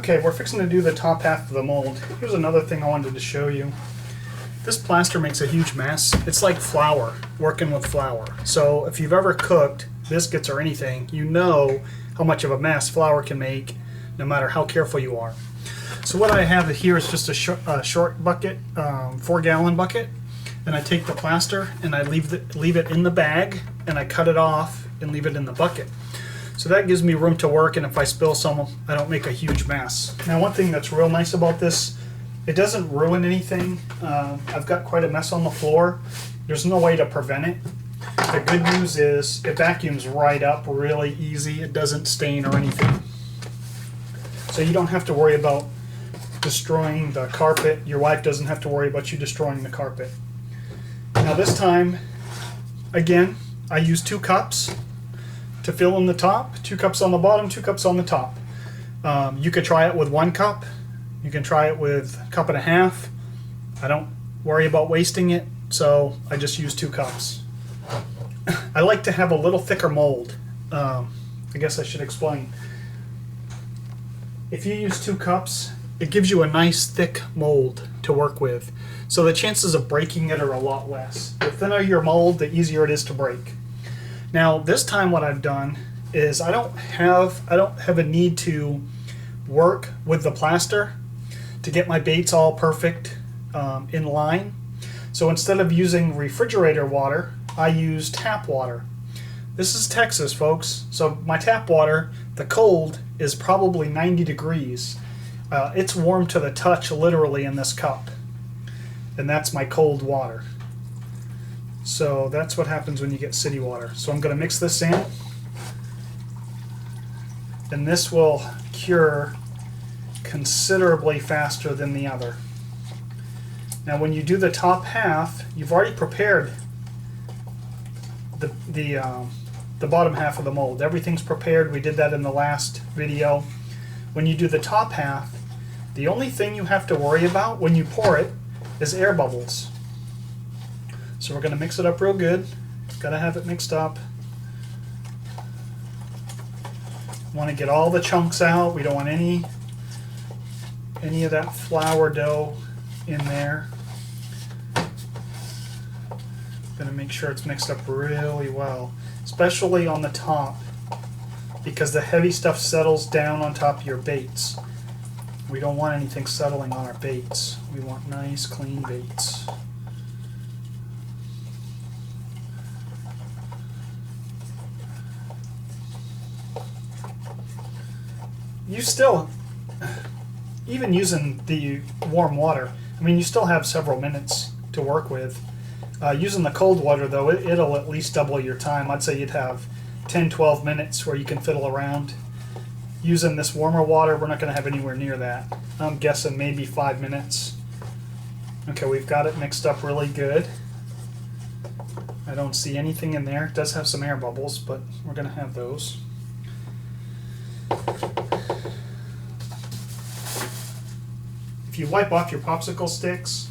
Okay, we're fixing to do the top half of the mold. Here's another thing I wanted to show you. This plaster makes a huge mess. It's like flour, working with flour. So if you've ever cooked biscuits or anything, you know how much of a mess flour can make no matter how careful you are. So what I have here is just a short bucket, 4-gallon bucket, and I take the plaster and I leave it in the bag and I cut it off and leave it in the bucket. So that gives me room to work, and if I spill some, I don't make a huge mess. Now, one thing that's real nice about this, it doesn't ruin anything. I've got quite a mess on the floor. There's no way to prevent it. The good news is it vacuums right up really easy. It doesn't stain or anything. So you don't have to worry about destroying the carpet. Your wife doesn't have to worry about you destroying the carpet. Now this time, again, I use 2 cups to fill in the top, 2 cups on the bottom, 2 cups on the top. You could try it with 1 cup. You can try it with 1.5 cups. I don't worry about wasting it, so I just use 2 cups. I like to have a little thicker mold. I guess I should explain. If you use 2 cups, it gives you a nice thick mold to work with. So the chances of breaking it are a lot less. The thinner your mold, the easier it is to break. Now this time what I've done is I don't have a need to work with the plaster to get my baits all perfect in line. So instead of using refrigerator water, I use tap water. This is Texas, folks. So my tap water, the cold is probably 90 degrees. It's warm to the touch literally in this cup. And that's my cold water. So that's what happens when you get city water. So I'm going to mix this in, and this will cure considerably faster than the other. Now when you do the top half, you've already prepared the bottom half of the mold. Everything's prepared. We did that in the last video. When you do the top half, the only thing you have to worry about when you pour it is air bubbles. So we're going to mix it up real good. Got to have it mixed up. Want to get all the chunks out. We don't want any of that flour dough in there. Going to make sure it's mixed up really well, especially on the top, because the heavy stuff settles down on top of your baits. We don't want anything settling on our baits. We want nice, clean baits. You still, even using the warm water, I mean, you still have several minutes to work with. Using the cold water, though, it'll at least double your time. I'd say you'd have 10-12 minutes where you can fiddle around. Using this warmer water, we're not going to have anywhere near that. I'm guessing maybe 5 minutes. Okay, we've got it mixed up really good. I don't see anything in there. It does have some air bubbles, but we're going to have those. If you wipe off your popsicle sticks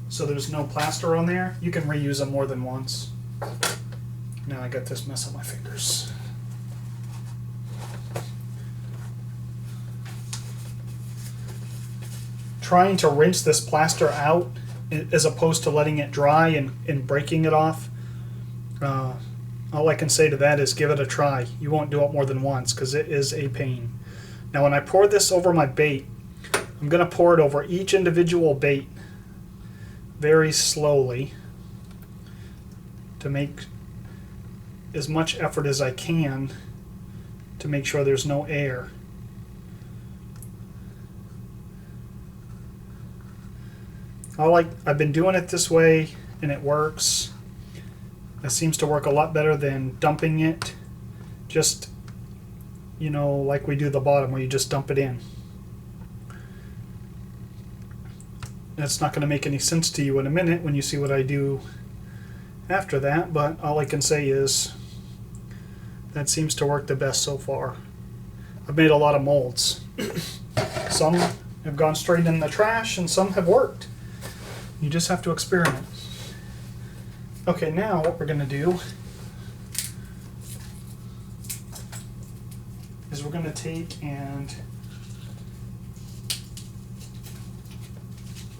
so there's no plaster on there, you can reuse them more than once. Now I got this mess on my fingers. Trying to rinse this plaster out as opposed to letting it dry and breaking it off. All I can say to that is give it a try. You won't do it more than once because it is a pain. Now when I pour this over my bait, I'm going to pour it over each individual bait very slowly to make as much effort as I can to make sure there's no air. I've been doing it this way and it works. It seems to work a lot better than dumping it just, you know, like we do the bottom where you just dump it in. That's not going to make any sense to you in a minute when you see what I do after that, but all I can say is that seems to work the best so far. I've made a lot of molds. Some have gone straight in the trash and some have worked. You just have to experiment. Okay, now what we're going to do is we're going to take and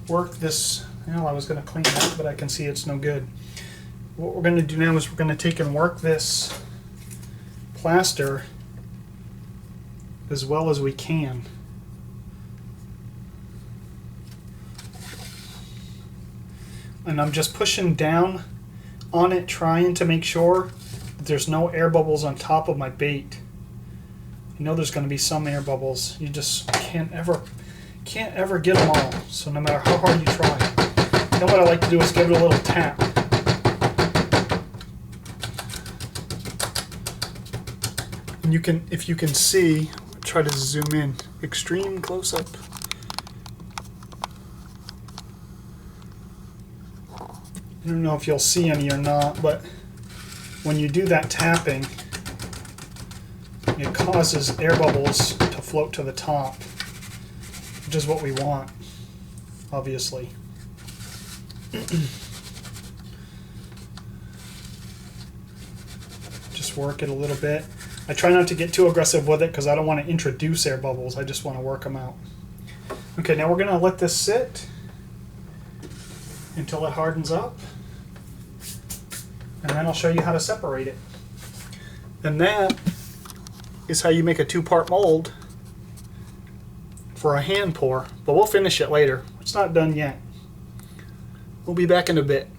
work this. Well, I was going to clean that, but I can see it's no good. What we're going to do now is we're going to take and work this plaster as well as we can. And I'm just pushing down on it, trying to make sure that there's no air bubbles on top of my bait. You know there's going to be some air bubbles. You just can't ever get them all. So no matter how hard you try. Then what I like to do is give it a little tap. And you can, if you can see, try to zoom in, extreme close up. I don't know if you'll see any or not, but when you do that tapping, it causes air bubbles to float to the top, which is what we want, obviously. Just work it a little bit. I try not to get too aggressive with it because I don't want to introduce air bubbles. I just want to work them out. Okay, now we're going to let this sit until it hardens up, and then I'll show you how to separate it. And that is how you make a two-part mold for a hand pour, but we'll finish it later. It's not done yet. We'll be back in a bit.